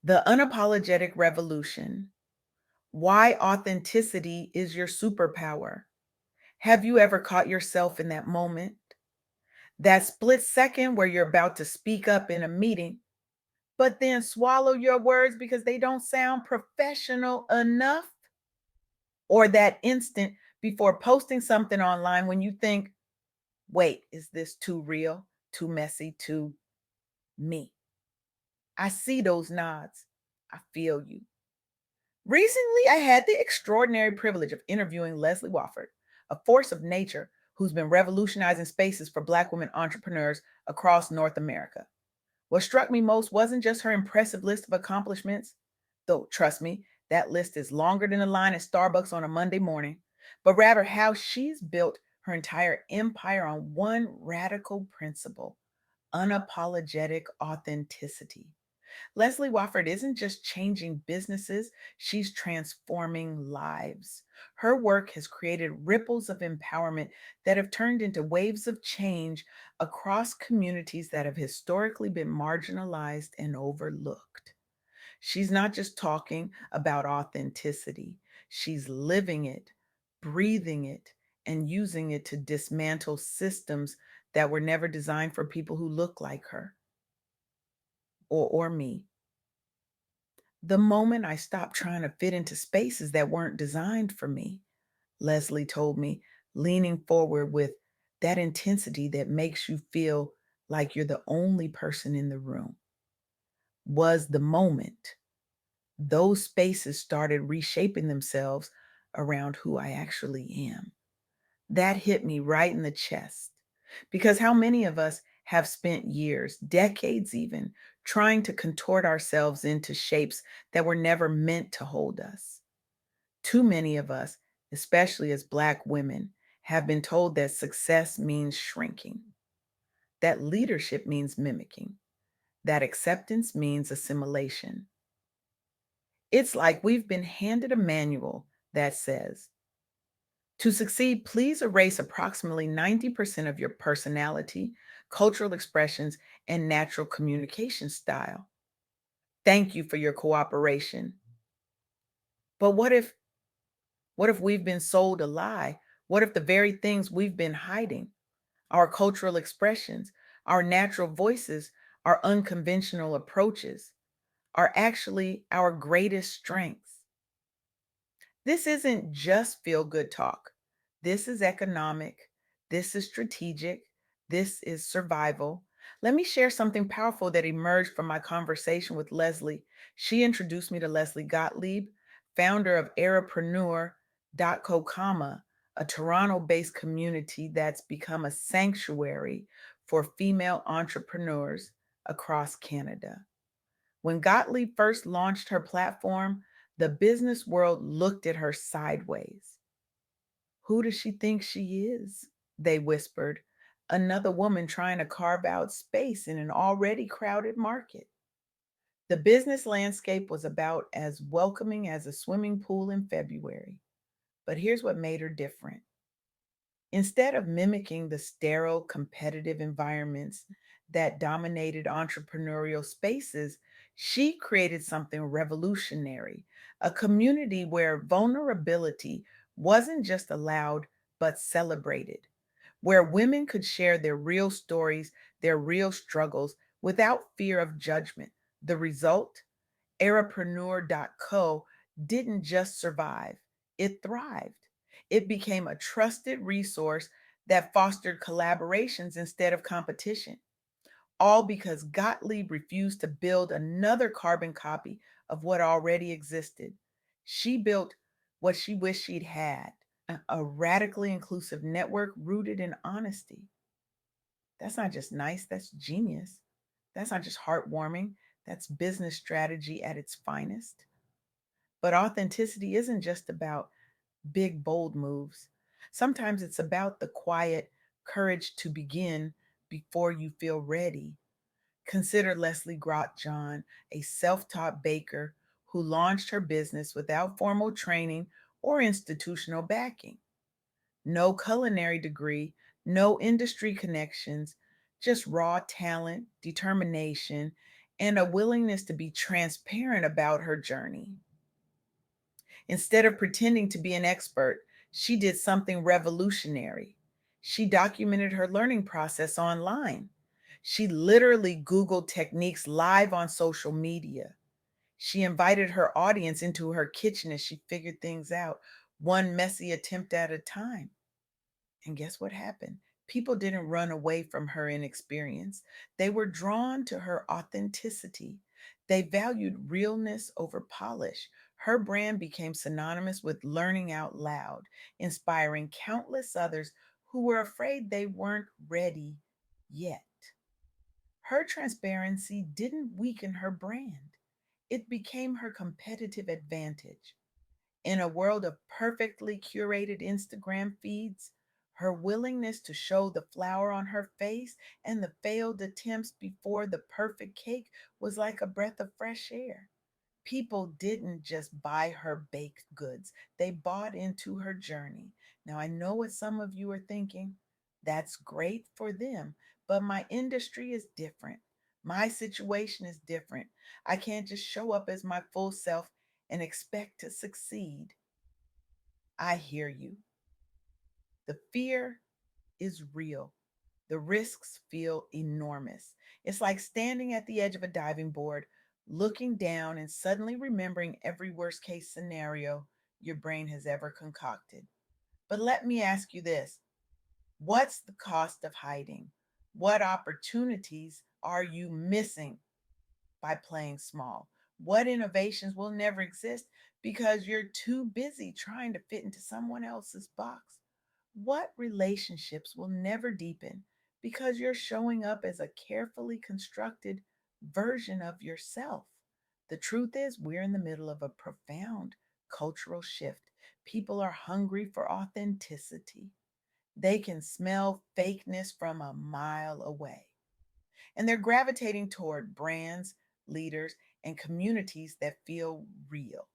The Unapologetic Revolution. Why authenticity is your superpower. Have you ever caught yourself in that moment? That split second where you're about to speak up in a meeting, but then swallow your words because they don't sound professional enough? Or that instant before posting something online when you think, wait, is this too real, too messy, too me? I see those nods. I feel you. Recently, I had the extraordinary privilege of interviewing Leslie Wafford, a force of nature who's been revolutionizing spaces for Black women entrepreneurs across North America. What struck me most wasn't just her impressive list of accomplishments, though, trust me, that list is longer than a line at Starbucks on a Monday morning, but rather how she's built her entire empire on one radical principle: unapologetic authenticity. Leslie Wofford isn't just changing businesses, she's transforming lives. Her work has created ripples of empowerment that have turned into waves of change across communities that have historically been marginalized and overlooked. She's not just talking about authenticity, she's living it, breathing it, and using it to dismantle systems that were never designed for people who look like her or me. The moment I stopped trying to fit into spaces that weren't designed for me, Leslie told me, leaning forward with that intensity that makes you feel like you're the only person in the room, was the moment those spaces started reshaping themselves around who I actually am. That hit me right in the chest. Because how many of us have spent years, decades even, trying to contort ourselves into shapes that were never meant to hold us? Too many of us, especially as Black women, have been told that success means shrinking, that leadership means mimicking, that acceptance means assimilation. It's like we've been handed a manual that says, to succeed, please erase approximately 90% of your personality, cultural expressions, and natural communication style. Thank you for your cooperation. But what if we've been sold a lie? What if the very things we've been hiding, our cultural expressions, our natural voices, our unconventional approaches, are actually our greatest strengths? This isn't just feel good talk. This is economic. This is strategic. This is survival. Let me share something powerful that emerged from my conversation with Leslie. She introduced me to Leslie Gottlieb, founder of Arapreneur.co, a Toronto based community that's become a sanctuary for female entrepreneurs across Canada. When Gottlieb first launched her platform, the business world looked at her sideways. Who does she think she is? They whispered. Another woman trying to carve out space in an already crowded market. The business landscape was about as welcoming as a swimming pool in February. But here's what made her different. Instead of mimicking the sterile, competitive environments that dominated entrepreneurial spaces, she created something revolutionary: a community where vulnerability wasn't just allowed, but celebrated, where women could share their real stories, their real struggles, without fear of judgment. The result? Arapreneur.co didn't just survive, it thrived. It became a trusted resource that fostered collaborations instead of competition, all because Gottlieb refused to build another carbon copy of what already existed. She built what she wished she'd had: a radically inclusive network rooted in honesty. That's not just nice, that's genius. That's not just heartwarming, that's business strategy at its finest. But authenticity isn't just about big, bold moves. Sometimes it's about the quiet courage to begin before you feel ready. Consider Leslie Grotjohn, a self taught baker who launched her business without formal training or institutional backing. No culinary degree, no industry connections, just raw talent, determination, and a willingness to be transparent about her journey. Instead of pretending to be an expert, she did something revolutionary. She documented her learning process online. She literally Googled techniques live on social media. She invited her audience into her kitchen as she figured things out, one messy attempt at a time. And guess what happened? People didn't run away from her inexperience. They were drawn to her authenticity. They valued realness over polish. Her brand became synonymous with learning out loud, inspiring countless others who were afraid they weren't ready yet. Her transparency didn't weaken her brand, it became her competitive advantage. In a world of perfectly curated Instagram feeds, her willingness to show the flour on her face and the failed attempts before the perfect cake was like a breath of fresh air. People didn't just buy her baked goods, they bought into her journey. Now, I know what some of you are thinking. That's great for them, but my industry is different. My situation is different. I can't just show up as my full self and expect to succeed. I hear you. The fear is real. The risks feel enormous. It's like standing at the edge of a diving board, looking down and suddenly remembering every worst case scenario your brain has ever concocted. But let me ask you this: what's the cost of hiding? What opportunities are you missing by playing small? What innovations will never exist because you're too busy trying to fit into someone else's box? What relationships will never deepen because you're showing up as a carefully constructed version of yourself? The truth is, we're in the middle of a profound cultural shift. People are hungry for authenticity. They can smell fakeness from a mile away, and they're gravitating toward brands, leaders, and communities that feel real.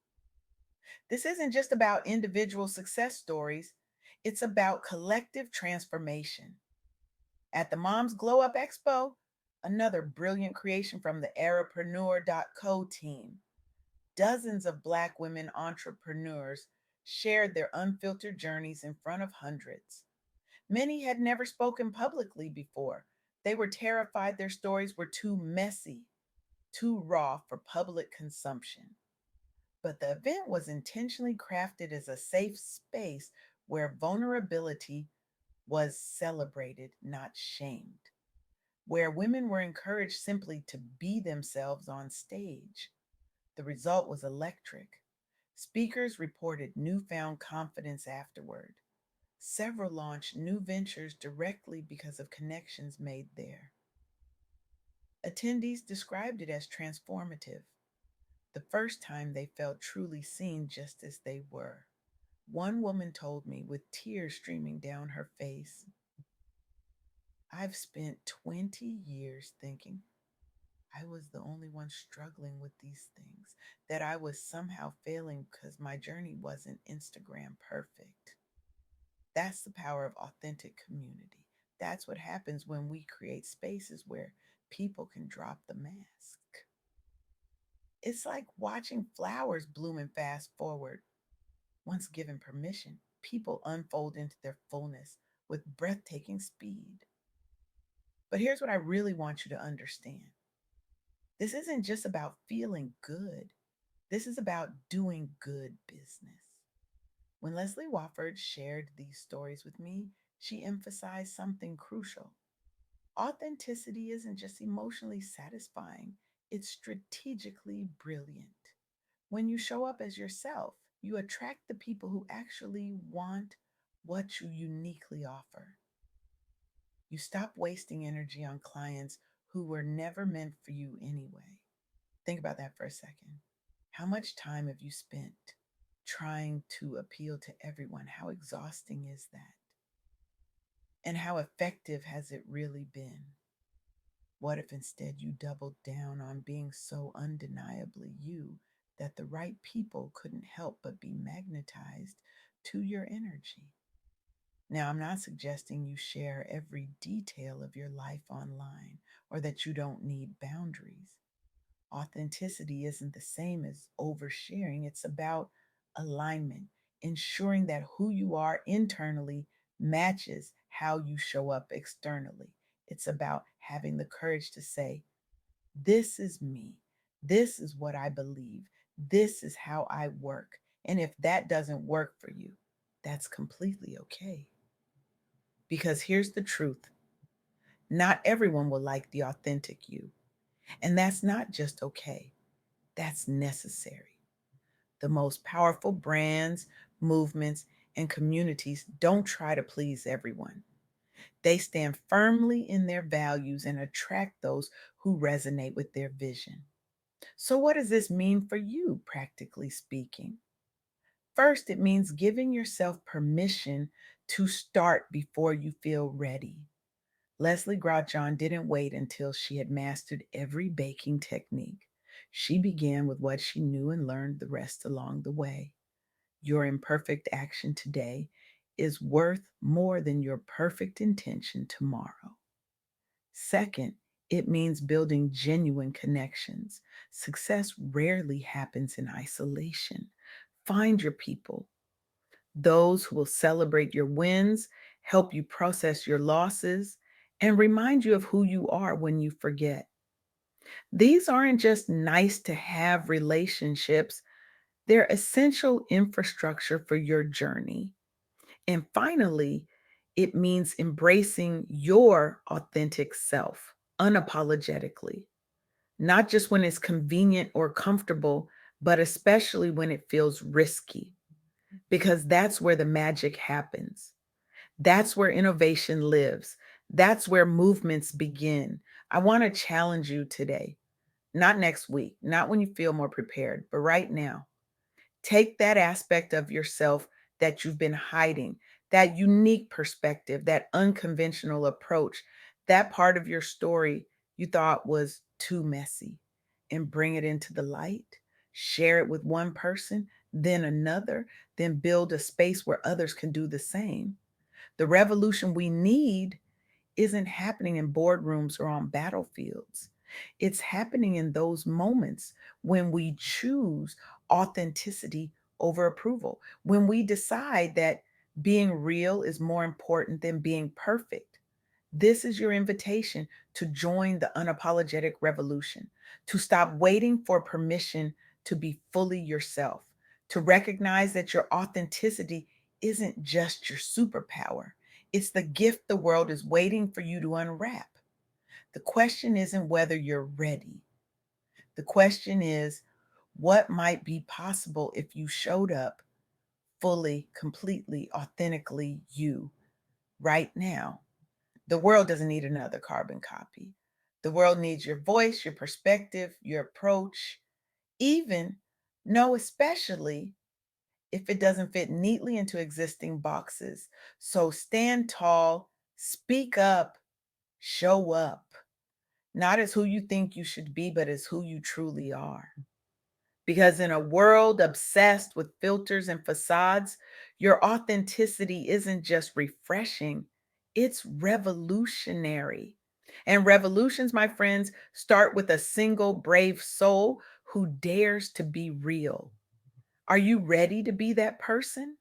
This isn't just about individual success stories, it's about collective transformation. At the Moms Glow Up Expo, another brilliant creation from the Arapreneur.co team, dozens of Black women entrepreneurs shared their unfiltered journeys in front of hundreds. Many had never spoken publicly before. They were terrified their stories were too messy, too raw for public consumption. But the event was intentionally crafted as a safe space where vulnerability was celebrated, not shamed, where women were encouraged simply to be themselves on stage. The result was electric. Speakers reported newfound confidence afterward. Several launched new ventures directly because of connections made there. Attendees described it as transformative, the first time they felt truly seen just as they were. One woman told me with tears streaming down her face, I've spent 20 years thinking I was the only one struggling with these things, that I was somehow failing because my journey wasn't Instagram perfect. That's the power of authentic community. That's what happens when we create spaces where people can drop the mask. It's like watching flowers bloom and fast forward. Once given permission, people unfold into their fullness with breathtaking speed. But here's what I really want you to understand: this isn't just about feeling good, this is about doing good business. When Leslie Wafford shared these stories with me, she emphasized something crucial. Authenticity isn't just emotionally satisfying, it's strategically brilliant. When you show up as yourself, you attract the people who actually want what you uniquely offer. You stop wasting energy on clients who were never meant for you anyway. Think about that for a second. How much time have you spent trying to appeal to everyone? How exhausting is that? And how effective has it really been? What if instead you doubled down on being so undeniably you that the right people couldn't help but be magnetized to your energy? Now, I'm not suggesting you share every detail of your life online or that you don't need boundaries. Authenticity isn't the same as oversharing, it's about alignment, ensuring that who you are internally matches how you show up externally. It's about having the courage to say, this is me. This is what I believe. This is how I work. And if that doesn't work for you, that's completely okay. Because here's the truth, not everyone will like the authentic you. And that's not just okay, that's necessary. The most powerful brands, movements, and communities don't try to please everyone. They stand firmly in their values and attract those who resonate with their vision. So, what does this mean for you, practically speaking? First, it means giving yourself permission to start before you feel ready. Leslie Grotjon didn't wait until she had mastered every baking technique. She began with what she knew and learned the rest along the way. Your imperfect action today is worth more than your perfect intention tomorrow. Second, it means building genuine connections. Success rarely happens in isolation. Find your people, those who will celebrate your wins, help you process your losses, and remind you of who you are when you forget. These aren't just nice to have relationships, they're essential infrastructure for your journey. And finally, it means embracing your authentic self unapologetically, not just when it's convenient or comfortable, but especially when it feels risky, because that's where the magic happens. That's where innovation lives. That's where movements begin. I want to challenge you today, not next week, not when you feel more prepared, but right now. Take that aspect of yourself that you've been hiding, that unique perspective, that unconventional approach, that part of your story you thought was too messy, and bring it into the light. Share it with one person, then another, then build a space where others can do the same. The revolution we need isn't happening in boardrooms or on battlefields. It's happening in those moments when we choose authenticity over approval, when we decide that being real is more important than being perfect. This is your invitation to join the unapologetic revolution, to stop waiting for permission to be fully yourself, to recognize that your authenticity isn't just your superpower. It's the gift the world is waiting for you to unwrap. The question isn't whether you're ready. The question is, what might be possible if you showed up fully, completely, authentically you right now? The world doesn't need another carbon copy. The world needs your voice, your perspective, your approach, even, no, especially if it doesn't fit neatly into existing boxes. So stand tall, speak up, show up, not as who you think you should be, but as who you truly are. Because in a world obsessed with filters and facades, your authenticity isn't just refreshing, it's revolutionary. And revolutions, my friends, start with a single brave soul who dares to be real. Are you ready to be that person?